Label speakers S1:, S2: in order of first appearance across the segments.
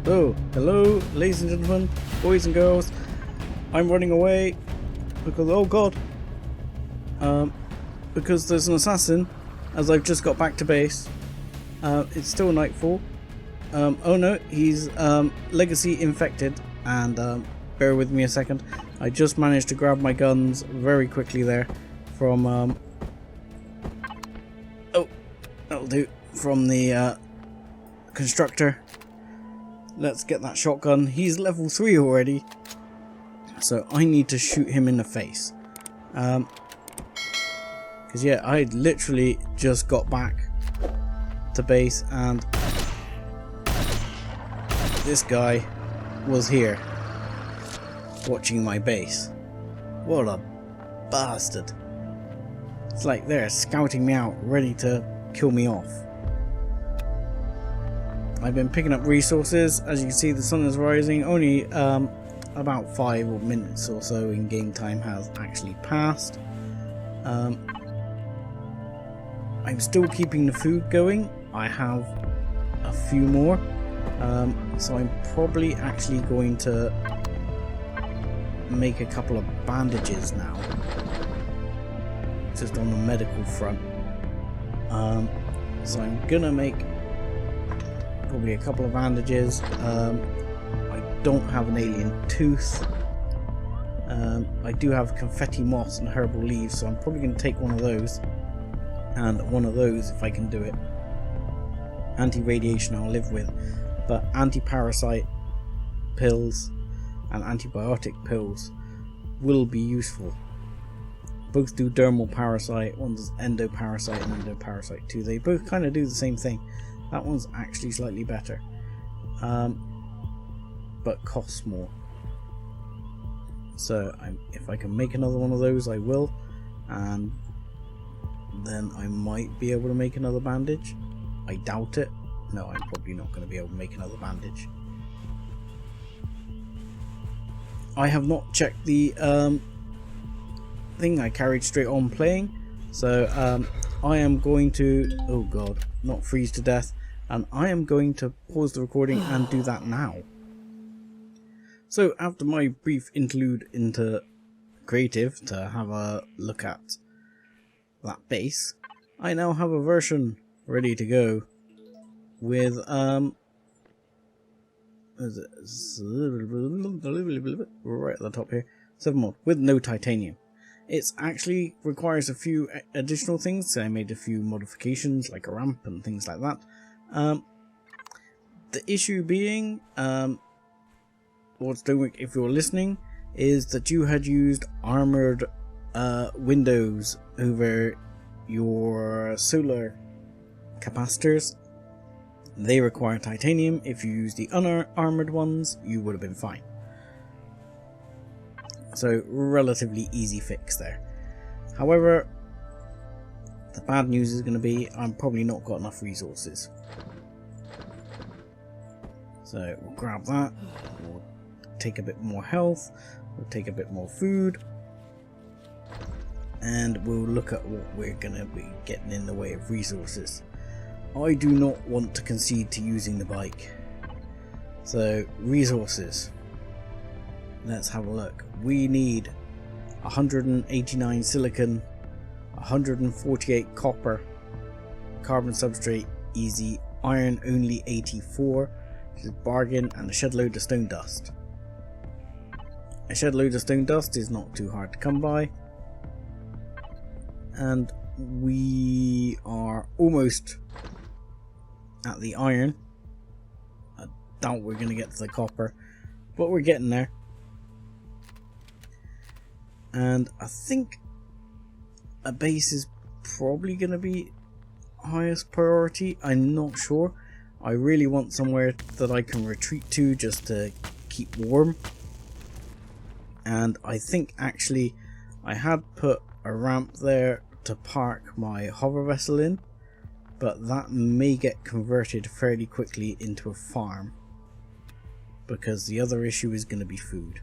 S1: Oh, hello, ladies and gentlemen, boys and girls. I'm running away because, oh god, because there's an assassin. As I've just got back to base, it's still nightfall. Oh no, he's legacy infected, and bear with me a second. I just managed to grab my guns very quickly there from oh, that'll do, from the constructor. Let's get that shotgun. He's level 3 already, so I need to shoot him in the face. Because yeah, I literally just got back to base and this guy was here watching my base. What a bastard. It's like they're scouting me out, ready to kill me off. I've been picking up resources. As you can see, the sun is rising. Only about 5 minutes or so in game time has actually passed. I'm still keeping the food going. I have a few more, so I'm probably actually going to make a couple of bandages now, just on the medical front. So I'm gonna make probably a couple of bandages. I don't have an alien tooth. I do have confetti moss and herbal leaves, so I'm probably going to take one of those, and one of those if I can do it. Anti-radiation I'll live with, but anti-parasite pills and antibiotic pills will be useful. Both do dermal parasite, one does endoparasite and endoparasite too. They both kind of do the same thing. That one's actually slightly better, but costs more. So if I can make another one of those, I will, and then I might be able to make another bandage. I doubt it. No, I'm probably not going to be able to make another bandage. I have not checked the thing. I carried straight on playing, so I am going to, oh god, not freeze to death, and I am going to pause the recording and do that now. So after my brief interlude into creative to have a look at that base, I now have a version ready to go with right at the top here, 7 mod with no titanium. It actually requires a few additional things, so I made a few modifications like a ramp and things like that. The issue being, if you're listening, is that you had used armored windows over your solar capacitors. They require titanium. If you use the unarmored ones, you would have been fine. So relatively easy fix there. However, the bad news is going to be I'm probably not got enough resources. So we'll grab that. We'll take a bit more health. We'll take a bit more food. And we'll look at what we're going to be getting in the way of resources. I do not want to concede to using the bike. So resources. Let's have a look. We need 189 silicon, 148 copper, carbon substrate easy, iron only 84, which is bargain, and a shed load of stone dust. A shed load of stone dust is not too hard to come by. And we are almost at the iron. I doubt we're going to get to the copper, but we're getting there. And I think a base is probably going to be highest priority. I'm not sure. I really want somewhere that I can retreat to just to keep warm. And I think actually I had put a ramp there to park my hover vessel in, but that may get converted fairly quickly into a farm, because the other issue is going to be food.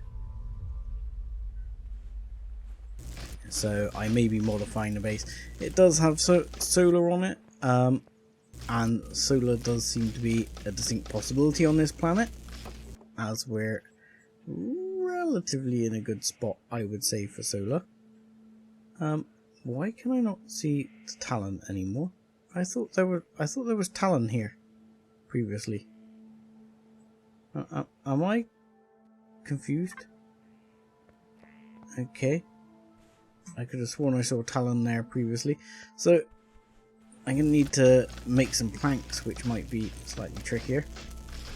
S1: So I may be modifying the base. It does have solar on it, and solar does seem to be a distinct possibility on this planet. as we're relatively in a good spot, I would say, for solar. Why can I not see the talon anymore? I thought there was talon here previously. Am I confused? Okay. I could have sworn I saw talon there previously. So I'm going to need to make some planks, which might be slightly trickier.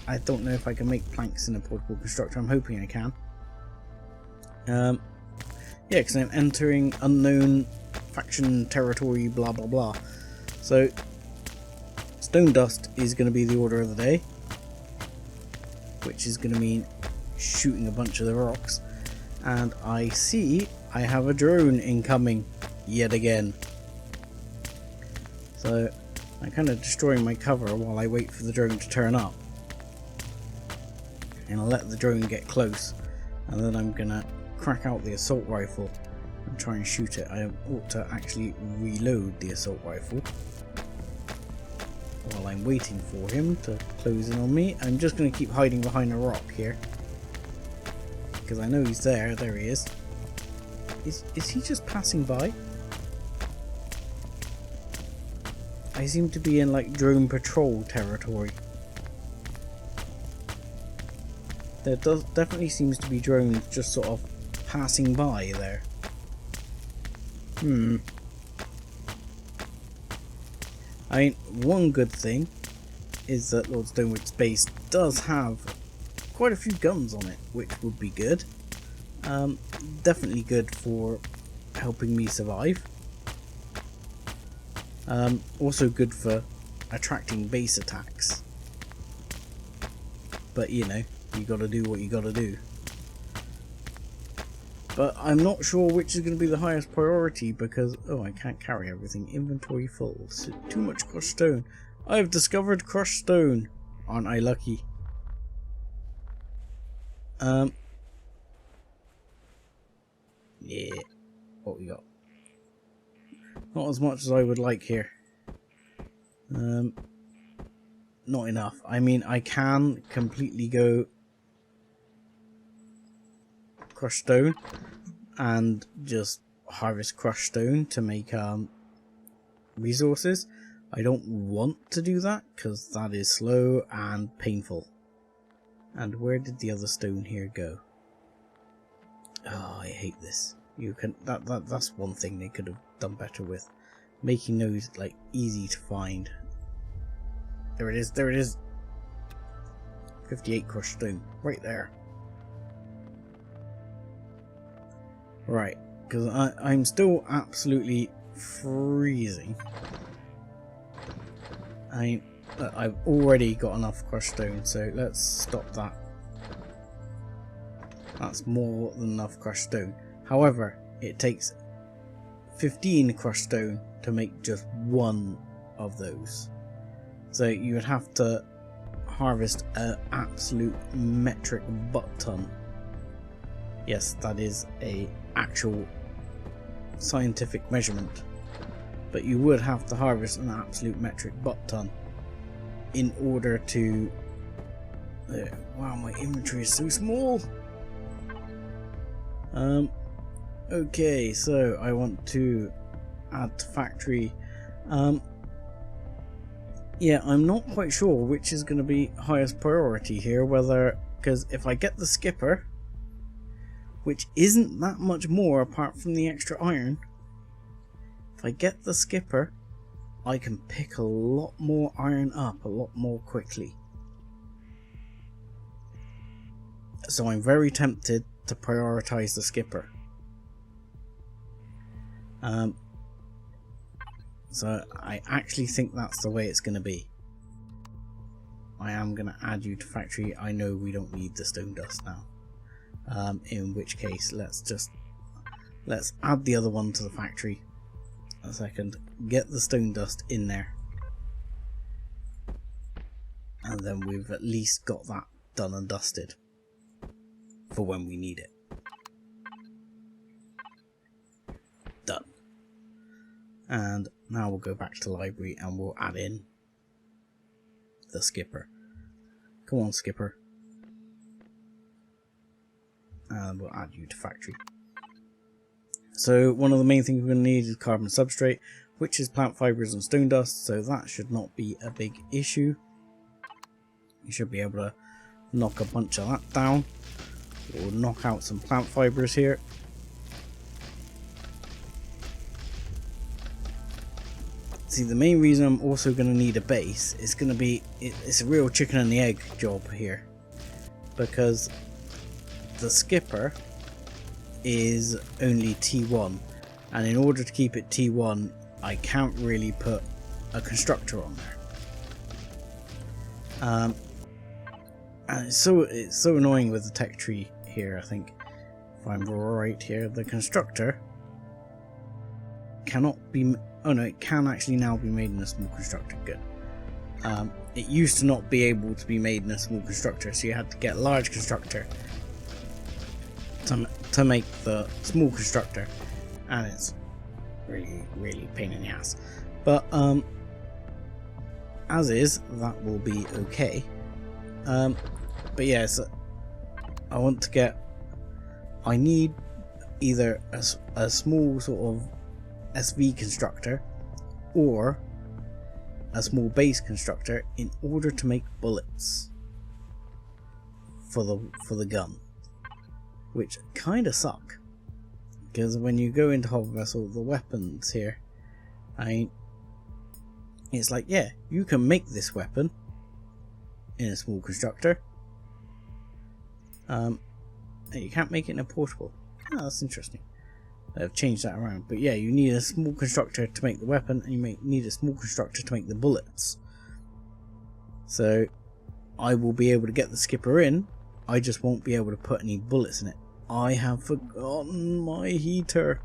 S1: I don't know if I can make planks in a portable constructor. I'm hoping I can. Yeah, because I'm entering unknown faction territory, blah blah blah. So stone dust is going to be the order of the day, which is going to mean shooting a bunch of the rocks. And I see I have a drone incoming yet again. So I'm kind of destroying my cover while I wait for the drone to turn up. And I'll let the drone get close, and then I'm going to crack out the assault rifle and try and shoot it. I ought to actually reload the assault rifle while I'm waiting for him to close in on me. I'm just going to keep hiding behind a rock here, because I know he's there. There he is. Is he just passing by? I seem to be in like drone patrol territory. There definitely seems to be drones just sort of passing by there. I mean, one good thing is that Lord Stonewood's base does have quite a few guns on it, which would be good. Definitely good for helping me survive. Also good for attracting base attacks. But you know, you gotta do what you gotta do. But I'm not sure which is going to be the highest priority because, oh, I can't carry everything. Inventory full. So too much crushed stone. I've discovered crushed stone. Aren't I lucky? Yeah. What we got? Not as much as I would like here. Not enough. I mean, I can completely go crushed stone and just harvest crushed stone to make resources. I don't want to do that because that is slow and painful. And where did the other stone here go? Oh, I hate this. You can that's one thing they could have done better with, making those like easy to find. There it is. There it is. 58 crushed stone right there. Right, because I'm still absolutely freezing. I've already got enough crushed stone, so let's stop that. That's more than enough crushed stone. However, it takes 15 crushed stone to make just one of those. So you would have to harvest an absolute metric butt ton. Yes, that is a actual scientific measurement, but you would have to harvest an absolute metric butt ton in order to wow, my inventory is so small. Okay, so I want to add to factory. Yeah, I'm not quite sure which is going to be highest priority here, whether, because if I get the skipper, which isn't that much more apart from the extra iron. If I get the skipper, I can pick a lot more iron up a lot more quickly. So I'm very tempted to prioritize the skipper. So I actually think that's the way it's going to be. I am going to add you to factory. I know we don't need the stone dust now. In which case, let's add the other one to the factory. A second, get the stone dust in there, and then we've at least got that done and dusted for when we need it. Done. And now we'll go back to the library and we'll add in the skipper. Come on, skipper. and we'll add you to factory. So one of the main things we're going to need is carbon substrate, which is plant fibers and stone dust, so that should not be a big issue. You should be able to knock a bunch of that down. We'll knock out some plant fibers here. See, the main reason I'm also going to need a base is going to be, it's a real chicken and the egg job here, because the skipper is only T1, and in order to keep it T1 I can't really put a constructor on there. And it's so annoying with the tech tree here. I think if I'm right here, the constructor cannot be, oh no, it can actually now be made in a small constructor. Good. It used to not be able to be made in a small constructor, so you had to get a large constructor to make the small constructor, and it's really pain in the ass. But as is, that will be okay. But yeah, so I need either a small sort of SV constructor or a small base constructor in order to make bullets for the gun, which kind of suck, because when you go into Hover Vessel, the weapons here, it's like, yeah, you can make this weapon in a small constructor, and you can't make it in a portable. Oh, that's interesting. They've changed that around. But yeah, you need a small constructor to make the weapon, and you need a small constructor to make the bullets. So I will be able to get the skipper in, I just won't be able to put any bullets in it. I have forgotten my heater.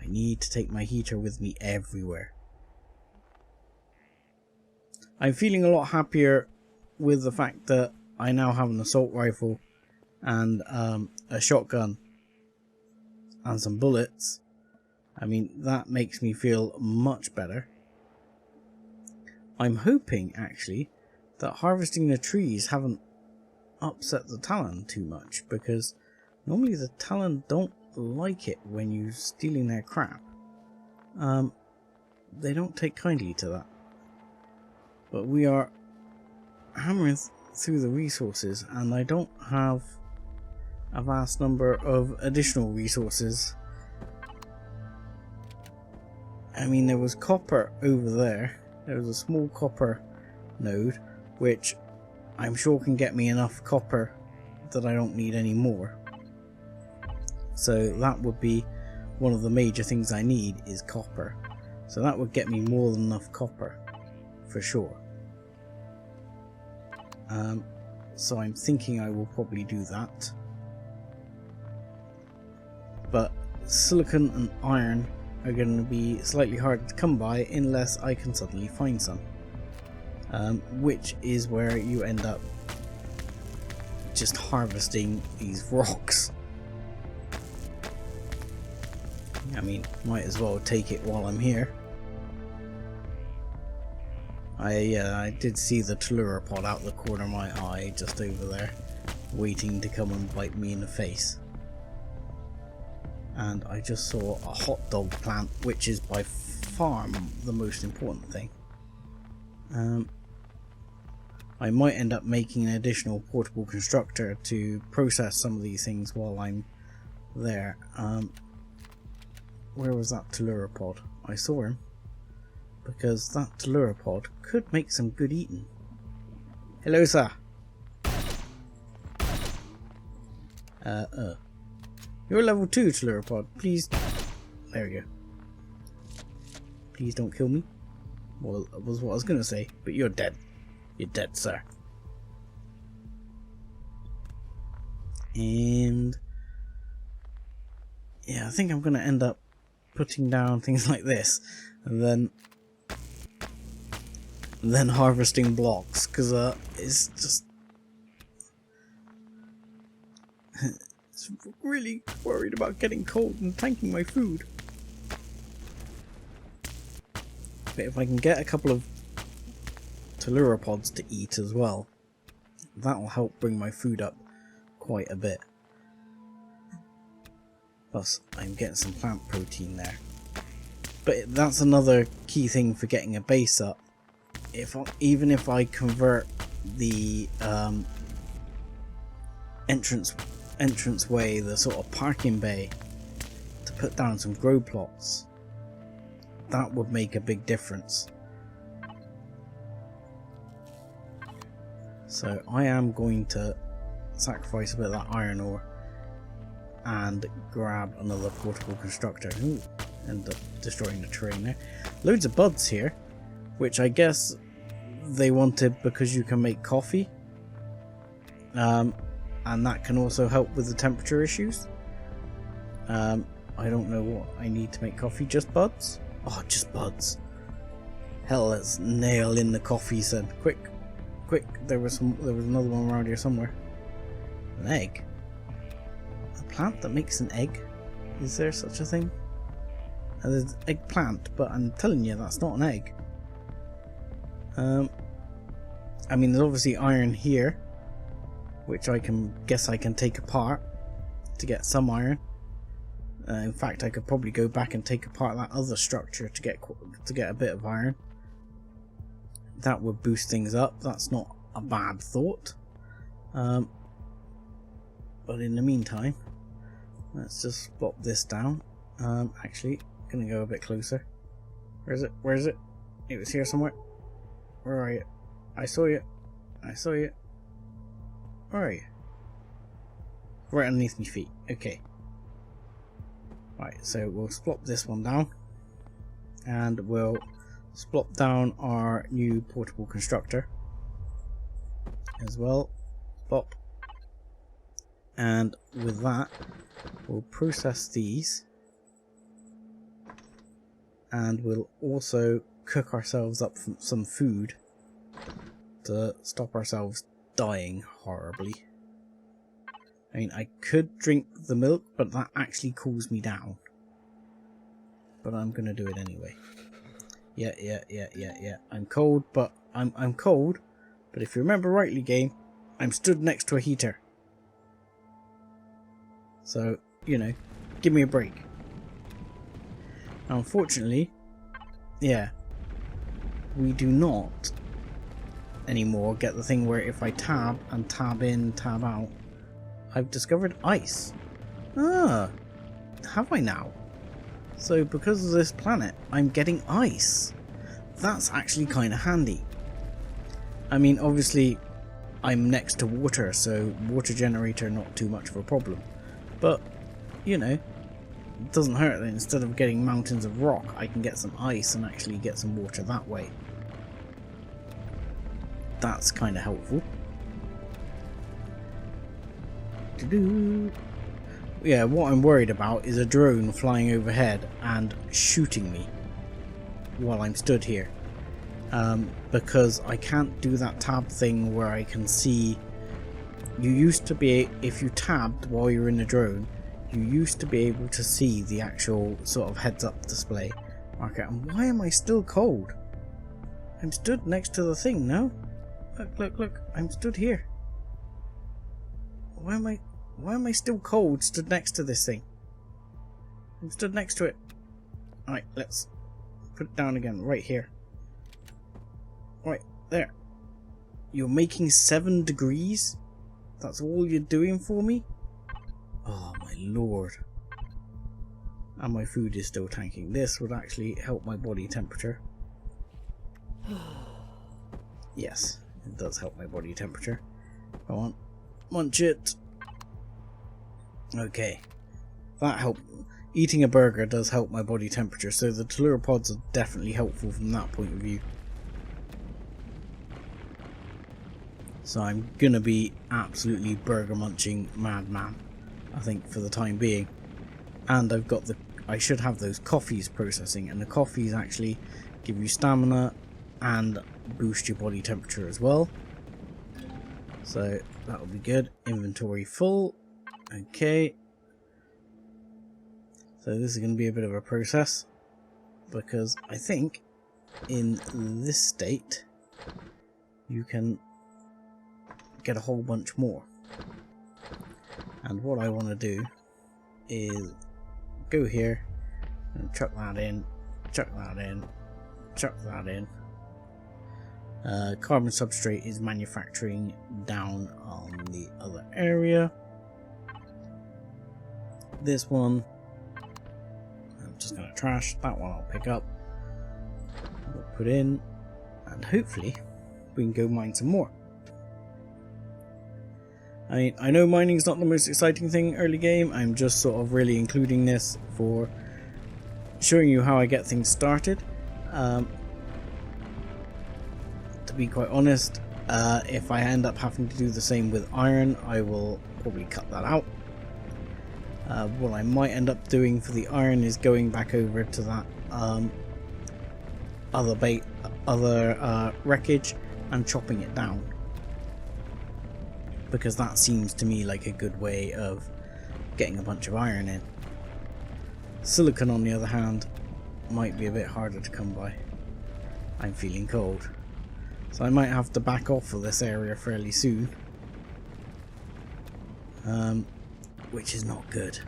S1: I need to take my heater with me everywhere. I'm feeling a lot happier with the fact that I now have an assault rifle and a shotgun and some bullets. I mean, that makes me feel much better. I'm hoping actually that harvesting the trees haven't upset the talon too much, because normally the talon don't like it when you're stealing their crap. They don't take kindly to that. But we are hammering through the resources, and I don't have a vast number of additional resources. I mean, there was copper over there. There was a small copper node, which I'm sure can get me enough copper that I don't need any more. So that would be one of the major things I need, is copper. So that would get me more than enough copper, for sure. So I'm thinking I will probably do that. But silicon and iron are going to be slightly harder to come by unless I can suddenly find some. Which is where you end up just harvesting these rocks. I mean, might as well take it while I'm here. I did see the tellurapod out the corner of my eye just over there, waiting to come and bite me in the face. And I just saw a hot dog plant, which is by far the most important thing. I might end up making an additional portable constructor to process some of these things while I'm there. Where was that tellurapod? I saw him, because that tellurapod could make some good eating. Hello, sir. You're level 2 tellurapod. Please. There we go. Please don't kill me. Well, that was what I was going to say, but you're dead. You're dead, sir. And yeah, I think I'm going to end up putting down things like this, and then harvesting blocks, because it's just it's really worried about getting cold and tanking my food. But if I can get a couple of tellurapods to eat as well, that will help bring my food up quite a bit. Plus, I'm getting some plant protein there. But that's another key thing for getting a base up. Even if I convert the entranceway, the sort of parking bay, to put down some grow plots, that would make a big difference. So I am going to sacrifice a bit of that iron ore and grab another portable constructor. Ooh, end up destroying the terrain there. Loads of buds here, which I guess they wanted because you can make coffee, and that can also help with the temperature issues. I don't know what I need to make coffee. Just buds? Oh, just buds. Hell, let's nail in the coffees then. Quick, quick! There was another one around here somewhere. An egg. A plant that makes an egg? Is there such a thing? There's eggplant, but I'm telling you, that's not an egg. I mean, there's obviously iron here, which I can take apart to get some iron. In fact, I could probably go back and take apart that other structure to get a bit of iron. That would boost things up. That's not a bad thought. But in the meantime, let's just plop this down. Actually, gonna go a bit closer. Where is it? Where is it? It was here somewhere. Where are you? I saw you. I saw you. Where are you? Right underneath my feet. Okay. Right, so we'll splop this one down. And we'll splop down our new portable constructor as well. Plop. And with that, we'll process these. And we'll also cook ourselves up some food to stop ourselves dying horribly. I mean, I could drink the milk, but that actually cools me down. But I'm gonna do it anyway. Yeah. I'm cold, but I'm cold. But if you remember rightly, game, I'm stood next to a heater. So, you know, give me a break. Now, unfortunately, yeah, we do not anymore get the thing where if I tab and tab in, tab out, I've discovered ice. Ah, have I now? So because of this planet, I'm getting ice. That's actually kind of handy. I mean, obviously, I'm next to water, so water generator not too much of a problem. But, you know, it doesn't hurt that instead of getting mountains of rock, I can get some ice and actually get some water that way. That's kind of helpful. Yeah, what I'm worried about is a drone flying overhead and shooting me while I'm stood here. Because I can't do that tab thing where I can see. You used to be, if you tabbed while you're in the drone, you used to be able to see the actual sort of heads-up display marker. And why am I still cold? I'm stood next to the thing, no? Look, I'm stood here. Why am I still cold stood next to this thing? I'm stood next to it. Alright, let's put it down again, right here. Right, there. You're making 7 degrees? That's all you're doing for me? Oh my lord. And my food is still tanking. This would actually help my body temperature. Yes, it does help my body temperature. Come on, munch it. Okay, that helped. Eating a burger does help my body temperature, so the Tellura pods are definitely helpful from that point of view. So I'm gonna be absolutely burger munching madman, I think, for the time being. And I should have those coffees processing, and the coffees actually give you stamina and boost your body temperature as well. So that'll be good. Inventory full. Okay. So this is going to be a bit of a process, because I think in this state you can get a whole bunch more. And what I want to do is go here and chuck that in, chuck that in, chuck that in. Carbon substrate is manufacturing down on the other area. This one I'm just going to trash. That one I'll pick up, we'll put in, and hopefully we can go mine some more. I mean, I know mining's not the most exciting thing early game. I'm just sort of really including this for showing you how I get things started. To be quite honest, if I end up having to do the same with iron, I will probably cut that out. What I might end up doing for the iron is going back over to that other wreckage and chopping it down, because that seems to me like a good way of getting a bunch of iron in. Silicon, on the other hand, might be a bit harder to come by. I'm feeling cold, so I might have to back off of this area fairly soon, which is not good.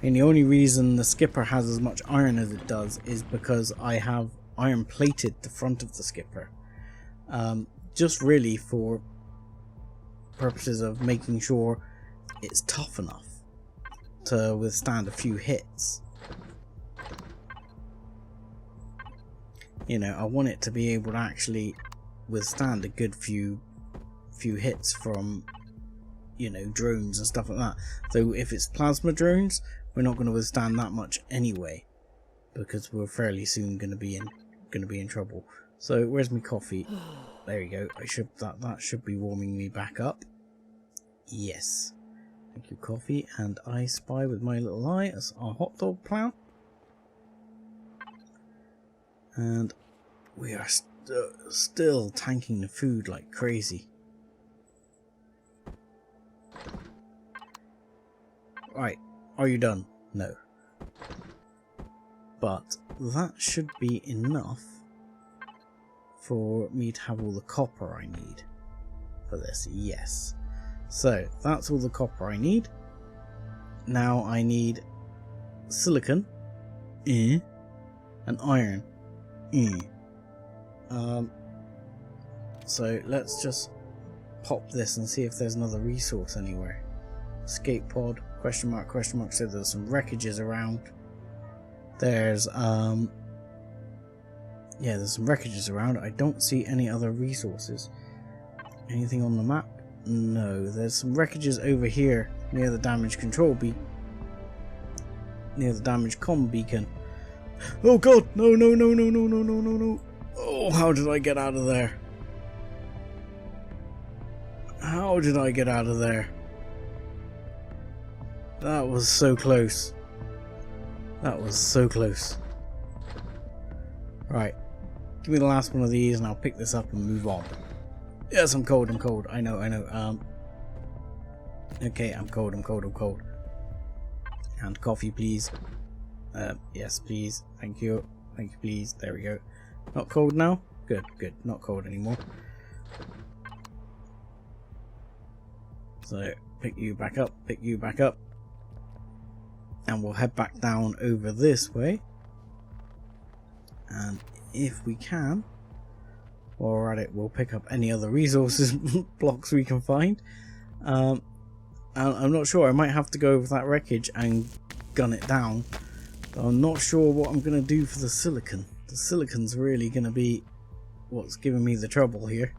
S1: And the only reason the skipper has as much iron as it does is because I have iron plated the front of the skipper, just really for purposes of making sure it's tough enough to withstand a few hits. You know, I want it to be able to actually withstand a good few hits from, you know, drones and stuff like that. So if it's plasma drones, we're not going to withstand that much anyway, because we're fairly soon going to be in trouble. So where's my coffee? There you go. That should be warming me back up. Yes. Thank you, coffee. And I spy with my little eye as our hot dog plan. And we are still tanking the food like crazy. Right, are you done? No. But that should be enough for me to have all the copper I need for this. Yes. So that's all the copper I need. Now I need silicon and iron. So let's just pop this and see if there's another resource anywhere. Escape pod, question mark, so there's some wreckages around. There's yeah, there's some wreckages around. I don't see any other resources. Anything on the map? No, there's some wreckages over here near the damage control near the damage comm beacon. Oh god, no. Oh, how did I get out of there? How did I get out of there? That was so close. That was so close. Right, give me the last one of these and I'll pick this up and move on. Yes, I'm cold. I know. Okay, I'm cold. And coffee, please. Yes, please. Thank you, please. There we go. Not cold now? Good. Not cold anymore. So, pick you back up. And we'll head back down over this way. And if we can, while we're at it, we'll pick up any other resources blocks we can find. And I'm not sure, I might have to go over that wreckage and gun it down. But I'm not sure what I'm going to do for the silicon. The silicon's really going to be what's giving me the trouble here.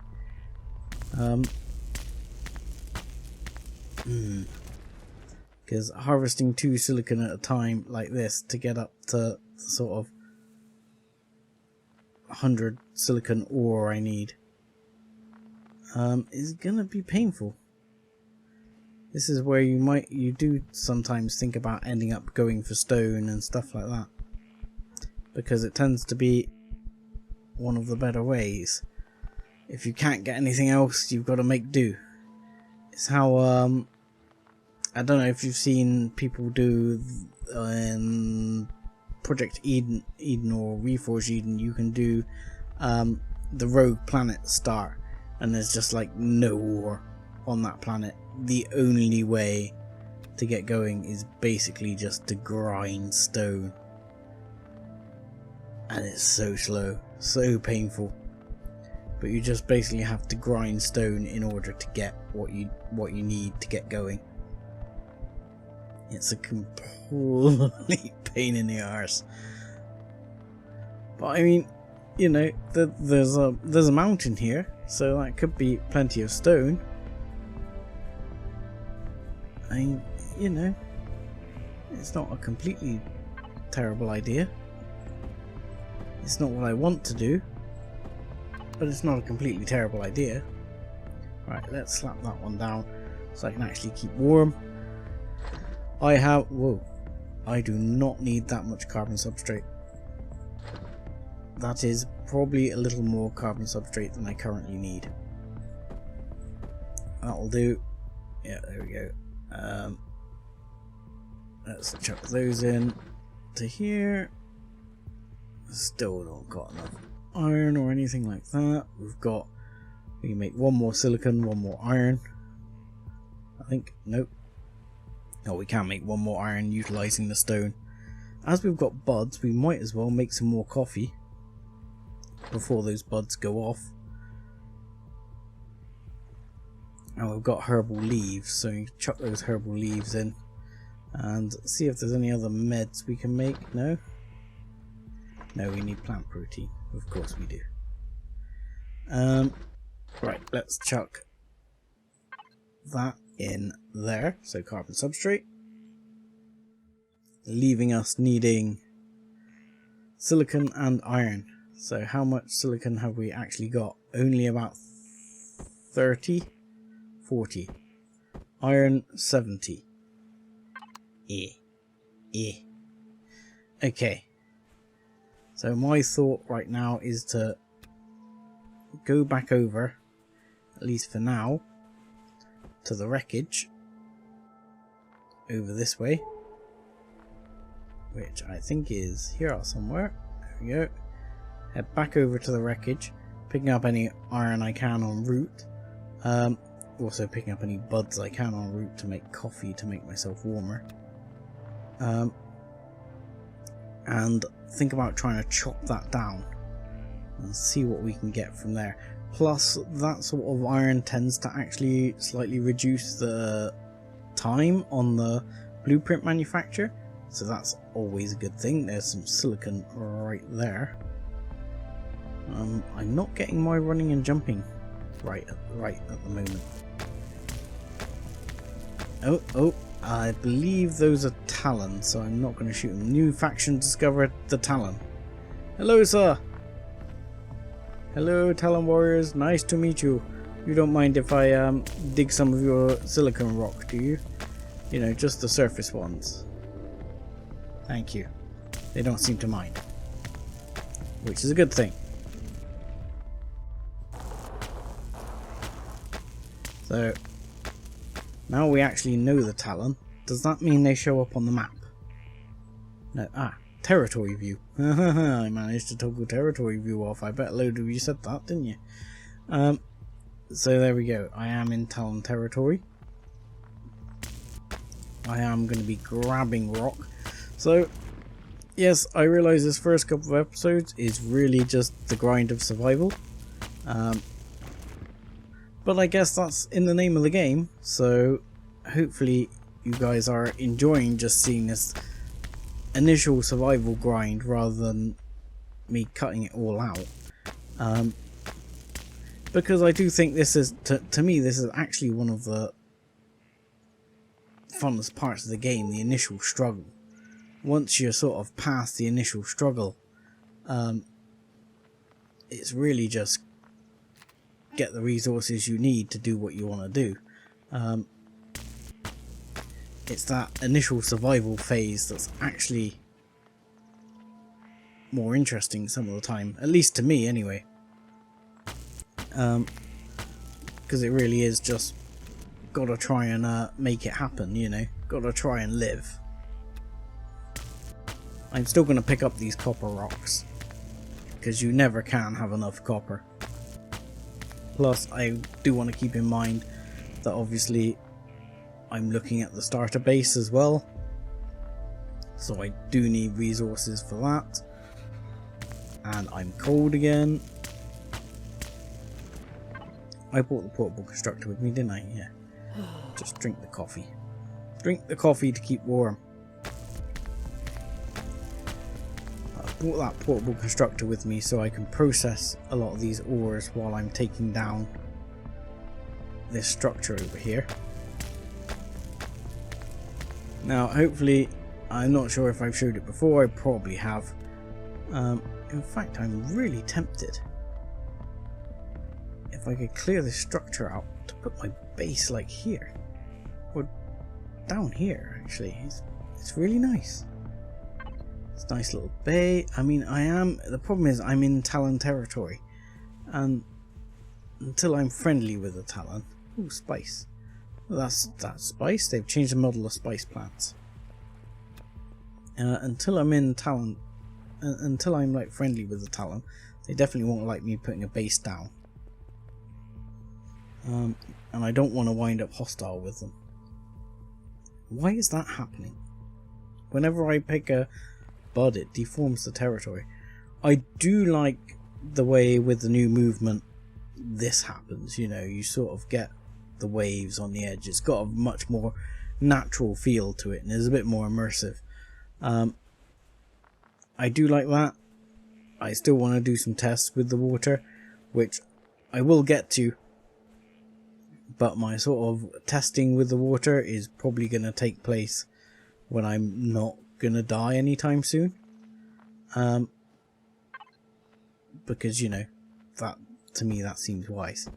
S1: Because harvesting 2 silicon at a time like this to get up to sort of 100 silicon ore I need is gonna be painful. This is where you do sometimes think about ending up going for stone and stuff like that, because it tends to be one of the better ways. If you can't get anything else, you've got to make do. It's how I don't know if you've seen people do in Project Eden or Reforge Eden. You can do the rogue planet start, and there's just like no ore on that planet. The only way to get going is basically just to grind stone. And it's so slow, so painful. But you just basically have to grind stone in order to get what you need to get going. It's a complete pain in the arse. But I mean, you know, there's a mountain here, so that could be plenty of stone. I mean, you know, it's not a completely terrible idea. It's not what I want to do, but it's not a completely terrible idea. Right, let's slap that one down so I can actually keep warm. I do not need that much carbon substrate. That is probably a little more carbon substrate than I currently need. That'll do. Yeah, there we go. Let's chuck those in to here. Still not got enough iron or anything like that. We can make one more silicon, one more iron. I think, nope. Oh, we can make one more iron utilizing the stone. As we've got buds, we might as well make some more coffee before those buds go off. And we've got herbal leaves, so you can chuck those herbal leaves in and see if there's any other meds we can make. No? No, we need plant protein. Of course we do. Right, let's chuck that in there. So carbon substrate. Leaving us needing silicon and iron. So how much silicon have we actually got? Only about 30? 40. Iron 70. Okay. So my thought right now is to go back over, at least for now, to the wreckage. Over this way. Which I think is here somewhere. There we go. Head back over to the wreckage, picking up any iron I can en route. Also picking up any buds I can en route to make coffee to make myself warmer. And think about trying to chop that down and see what we can get from there. Plus, that sort of iron tends to actually slightly reduce the time on the blueprint manufacture, so that's always a good thing. There's some silicon right there. I'm not getting my running and jumping right at the moment. Oh, I believe those are talons, so I'm not going to shoot them. New faction discovered the talon. Hello, sir. Hello, talon warriors. Nice to meet you. You don't mind if I dig some of your silicon rock, do you? You know, just the surface ones. Thank you. They don't seem to mind, which is a good thing. So now we actually know the talon. Does that mean they show up on the map? No. Territory view. I managed to toggle territory view off. I bet a load of you said that, didn't you? So there we go. I am in talon territory. I am going to be grabbing rock. So yes, I realise this first couple of episodes is really just the grind of survival. But I guess that's in the name of the game, so hopefully you guys are enjoying just seeing this initial survival grind rather than me cutting it all out. Because I do think this is, to me, this is actually one of the funnest parts of the game, the initial struggle. Once you're sort of past the initial struggle, it's really just get the resources you need to do what you want to do. It's that initial survival phase that's actually more interesting some of the time, at least to me anyway. Because it really is just gotta try and make it happen, you know, gotta try and live. I'm still gonna pick up these copper rocks because you never can have enough copper. Plus, I do want to keep in mind that obviously I'm looking at the starter base as well, so I do need resources for that. And I'm cold again. I brought the portable constructor with me, didn't I? Yeah. Just drink the coffee. Drink the coffee to keep warm. I brought that portable constructor with me so I can process a lot of these ores while I'm taking down this structure over here. Now, hopefully, I'm not sure if I've showed it before. I probably have. In fact, I'm really tempted, if I could clear this structure out, to put my base like here, or down here. Actually, it's really nice. It's a nice little bay. I mean, the problem is I'm in Talon territory, and until I'm friendly with the Talon. Ooh, spice. Well, that's spice. They've changed the model of spice plants. Until I'm in Talon, until I'm like friendly with the Talon, they definitely won't like me putting a base down. And I don't want to wind up hostile with them. Why is that happening? Whenever I pick a bud, it deforms the territory. I do like the way with the new movement this happens. You know, you sort of get the waves on the edge. It's got a much more natural feel to it, and is a bit more immersive. I do like that. I still want to do some tests with the water, which I will get to, but my sort of testing with the water is probably going to take place when I'm not going to die anytime soon. Because, you know, that, to me, that seems wise.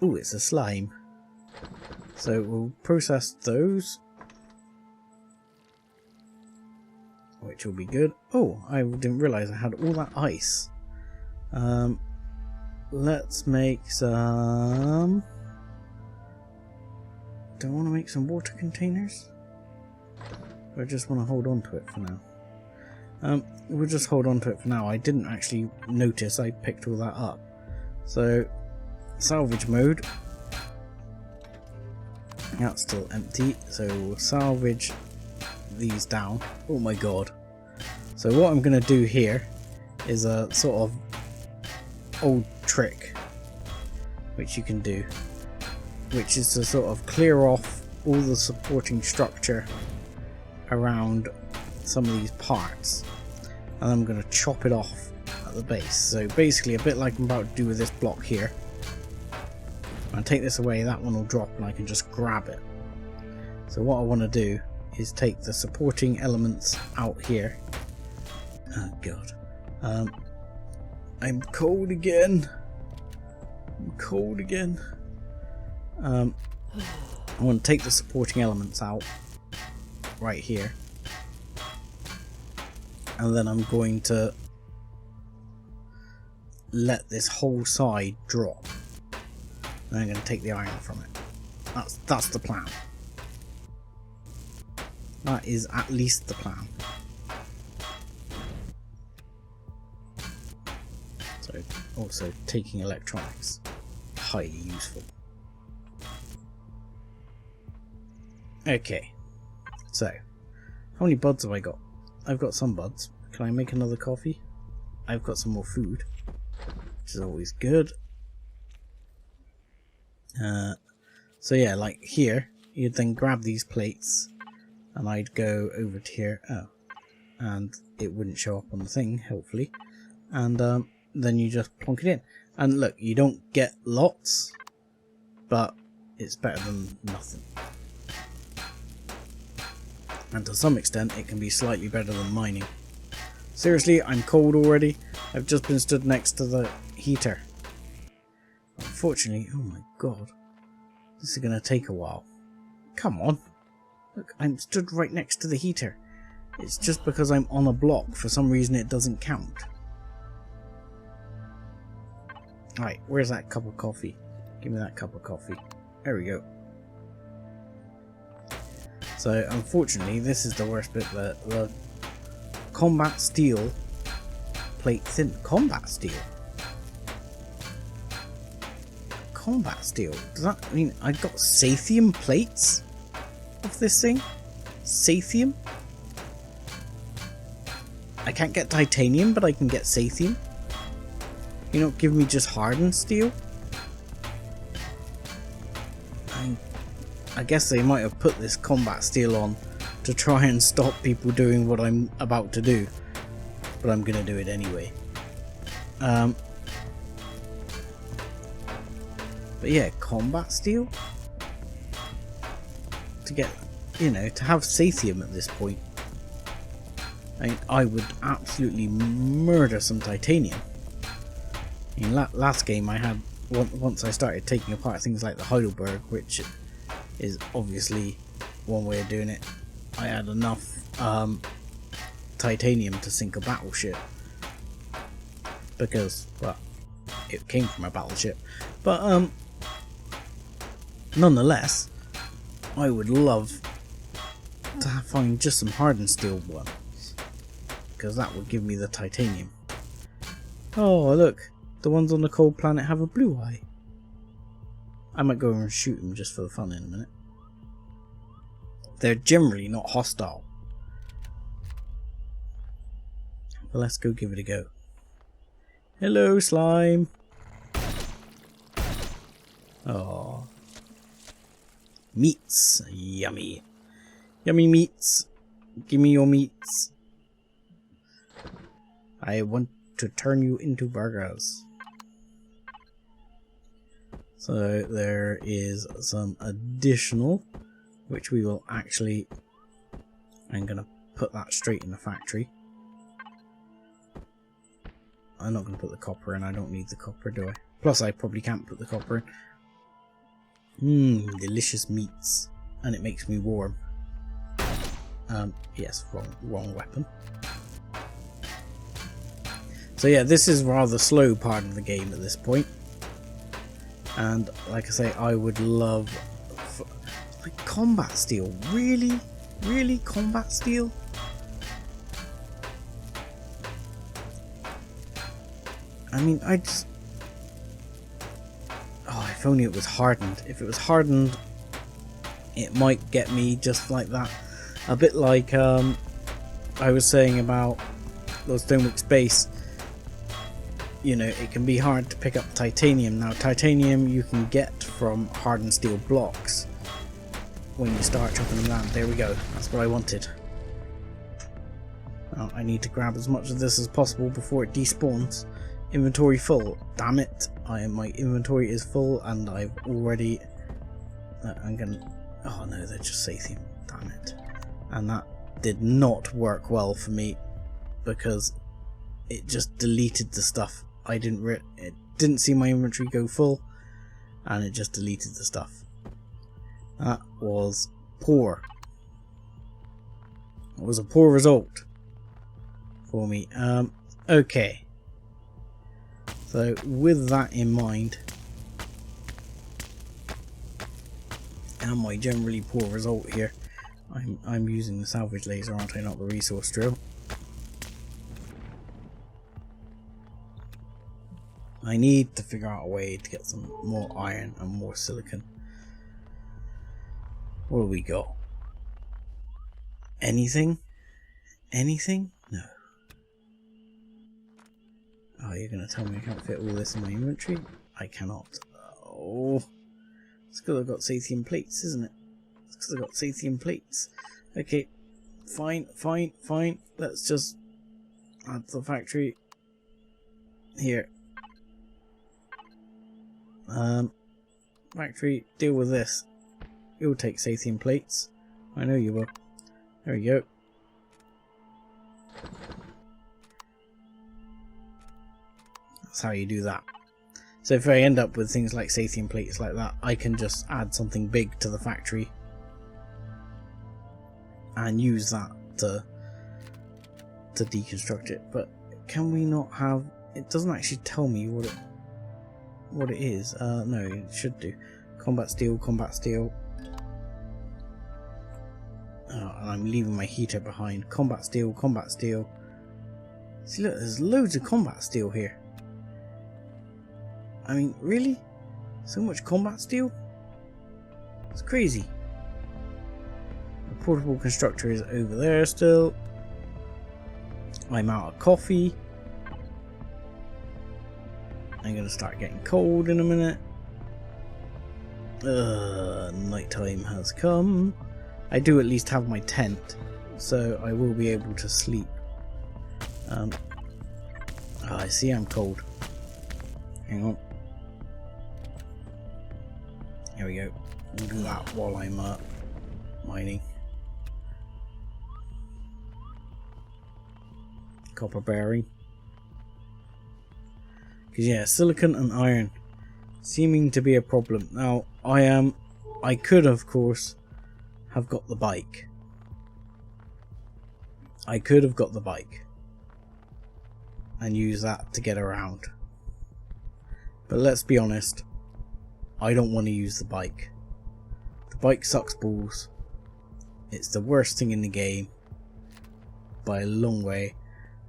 S1: Ooh, it's a slime. So we'll process those, which will be good. Oh, I didn't realise I had all that ice. Let's make some... Do I want to make some water containers? Or I just want to hold on to it for now? We'll just hold on to it for now. I didn't actually notice I picked all that up. So, salvage mode. That's still empty, so we'll salvage these down. Oh my god. So what I'm going to do here is a sort of old trick which you can do, which is to sort of clear off all the supporting structure around some of these parts, and I'm going to chop it off at the base. So basically a bit like I'm about to do with this block here. When I take this away, that one will drop and I can just grab it. So what I want to do is take the supporting elements out here. Oh god. I'm cold again. I'm cold again. I want to take the supporting elements out right here. And then I'm going to let this whole side drop. And I'm going to take the iron from it. That's the plan. That is at least the plan. So, also taking electronics, highly useful. Okay, so how many buds have I got? I've got some buds. Can I make another coffee? I've got some more food, which is always good. So yeah, like here, you'd then grab these plates, and I'd go over to here. Oh, and it wouldn't show up on the thing, hopefully. And then you just plonk it in. And look, you don't get lots, but it's better than nothing. And to some extent, it can be slightly better than mining. Seriously, I'm cold already. I've just been stood next to the heater. Unfortunately, oh my god, this is going to take a while. Come on. Look, I'm stood right next to the heater. It's just because I'm on a block. For some reason, it doesn't count. Right, where's that cup of coffee? Give me that cup of coffee. There we go. So, unfortunately, this is the worst bit. The combat steel plate thin. Combat steel? combat steel. Does that mean I got Sathium plates of this thing? Sathium? I can't get titanium, but I can get Sathium. You don't give me just hardened steel? I guess they might have put this combat steel on to try and stop people doing what I'm about to do. But I'm gonna do it anyway. But yeah, combat steel? To get, you know, to have Sathium at this point. I mean, I would absolutely murder some titanium. I mean, last game I had, once I started taking apart things like the Heidelberg, which is obviously one way of doing it, I had enough titanium to sink a battleship. Because, well, it came from a battleship. But, nonetheless, I would love to find just some hardened steel ones. Because that would give me the titanium. Oh, look. The ones on the cold planet have a blue eye. I might go and shoot them just for the fun in a minute. They're generally not hostile. But let's go give it a go. Hello, slime. Oh. Meats. Yummy. Yummy meats. Give me your meats. I want to turn you into burgers. So there is some additional, which we will actually, I'm going to put that straight in the factory. I'm not going to put the copper in, I don't need the copper, do I? Plus I probably can't put the copper in. Delicious meats. And it makes me warm. Yes, wrong weapon. So yeah, this is rather slow part of the game at this point. And like I say, I would love like combat steel. Really? Really combat steel? I mean, I just... Oh, if only it was hardened. If it was hardened, it might get me just like that. A bit like I was saying about those Stonewick Space. You know, it can be hard to pick up titanium. Now, titanium you can get from hardened steel blocks when you start chopping them down. There we go. That's what I wanted. Now, I need to grab as much of this as possible before it despawns. Inventory full. Damn it. My inventory is full and I've already... I'm gonna... Oh no, they're just Sathium. Damn it. And that did not work well for me because it just deleted the stuff. It didn't see my inventory go full, and it just deleted the stuff. That was poor. It was a poor result for me. Okay. So with that in mind, and my generally poor result here, I'm using the salvage laser, aren't I? Not the resource drill. I need to figure out a way to get some more iron and more silicon. What do we got? Anything? Anything? No. Oh, you're going to tell me I can't fit all this in my inventory? I cannot. Oh. It's because I've got Sathium plates, isn't it? It's because I've got Sathium plates. Okay. Fine. Let's just add to the factory. Here. Factory, deal with this. You'll take Sathium plates. I know you will. There we go. That's how you do that. So if I end up with things like Sathium plates like that, I can just add something big to the factory and use that to deconstruct it. But can we not have... It doesn't actually tell me what it is. No, it should do. Combat steel, combat steel. Oh, and I'm leaving my heater behind. Combat steel, combat steel. See, look, there's loads of combat steel here. I mean, really? So much combat steel? It's crazy. The portable constructor is over there still. I'm out of coffee. I'm going to start getting cold in a minute. Nighttime has come. I do at least have my tent, so I will be able to sleep. I see I'm cold. Hang on. Here we go. I'll do that while I'm mining. Copper bearing. Because yeah, silicon and iron seeming to be a problem. Now I could of course have got the bike. I could have got the bike and use that to get around. But let's be honest, I don't want to use the bike. The bike sucks balls. It's the worst thing in the game by a long way.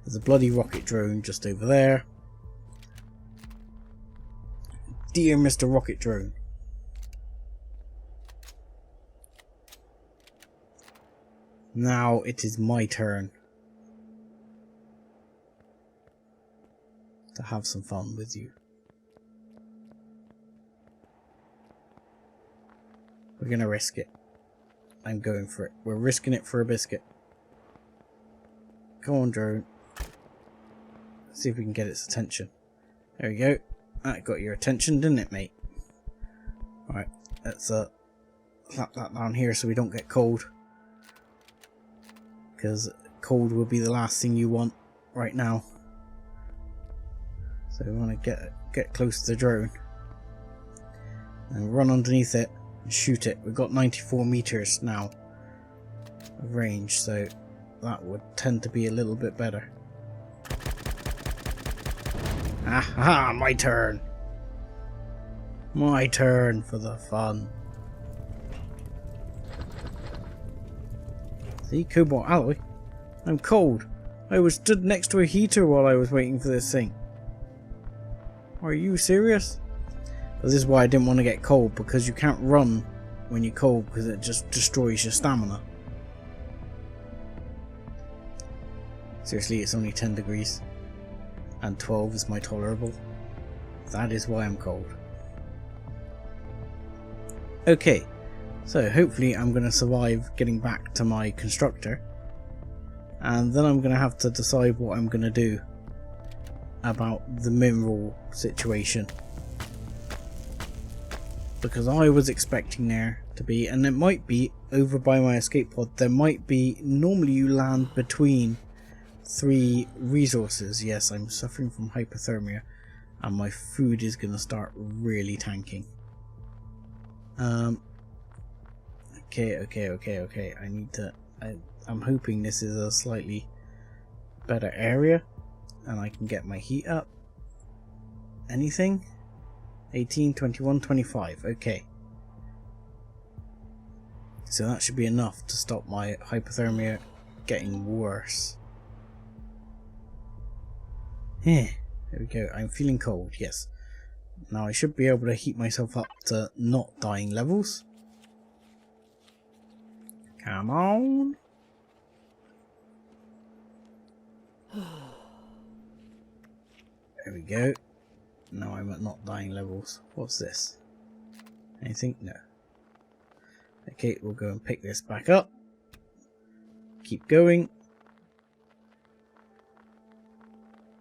S1: There's a bloody rocket drone just over there. Dear Mr. Rocket Drone. Now it is my turn to have some fun with you. We're gonna risk it. I'm going for it. We're risking it for a biscuit. Come on, drone. Let's see if we can get its attention. There we go. That got your attention, didn't it, mate? Alright, let's slap that down here so we don't get cold. Because cold will be the last thing you want right now. So we want to get close to the drone and run underneath it and shoot it. We've got 94 meters now of range, so that would tend to be a little bit better. Aha, my turn. My turn for the fun. See, cobalt alloy. I'm cold. I was stood next to a heater while I was waiting for this thing. Are you serious? This is why I didn't want to get cold, because you can't run when you're cold because it just destroys your stamina. Seriously, it's only 10 degrees. And 12 is my tolerable. That is why I'm cold. Okay, so hopefully I'm going to survive getting back to my constructor. And then I'm going to have to decide what I'm going to do about the mineral situation. Because I was expecting there to be, and it might be over by my escape pod, there might be, normally you land between 3 resources. Yes, I'm suffering from hypothermia and my food is going to start really tanking. Okay. I need to, I'm hoping this is a slightly better area and I can get my heat up. Anything? 18, 21, 25. Okay. So that should be enough to stop my hypothermia getting worse. There we go. I'm feeling cold, yes. Now I should be able to heat myself up to not dying levels. Come on. There we go. Now I'm at not dying levels. What's this? Anything? No. Okay, we'll go and pick this back up. Keep going.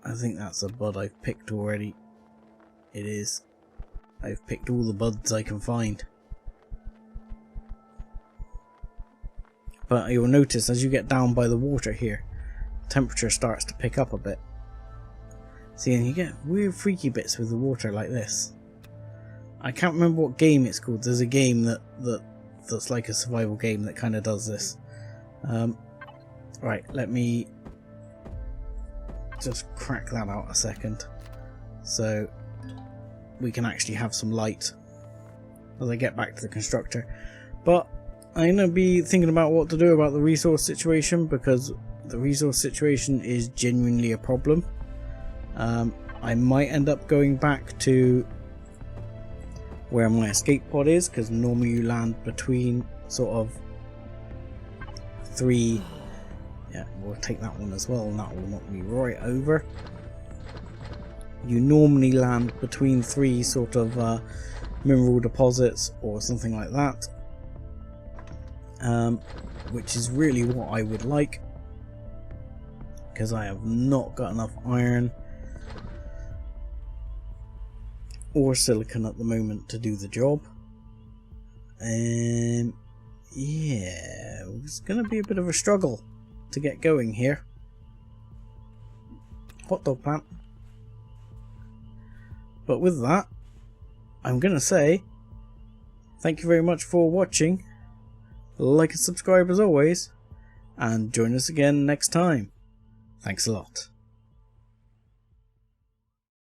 S1: I think that's a bud I've picked already. It is. I've picked all the buds I can find. But you'll notice as you get down by the water here, temperature starts to pick up a bit. See, and you get weird freaky bits with the water like this. I can't remember what game it's called. There's a game that's like a survival game that kind of does this. Right, let me just crack that out a second so we can actually have some light as I get back to the constructor. But I'm going to be thinking about what to do about the resource situation, because the resource situation is genuinely a problem. I might end up going back to where my escape pod is, because normally you land between sort of 3. Yeah, we'll take that one as well, and that will knock me right over. You normally land between 3 sort of mineral deposits or something like that, which is really what I would like, because I have not got enough iron or silicon at the moment to do the job. Yeah, it's going to be a bit of a struggle to get going here. Hot dog plant. But with that, I'm going to say thank you very much for watching. Like and subscribe as always, and join us again next time. Thanks a lot.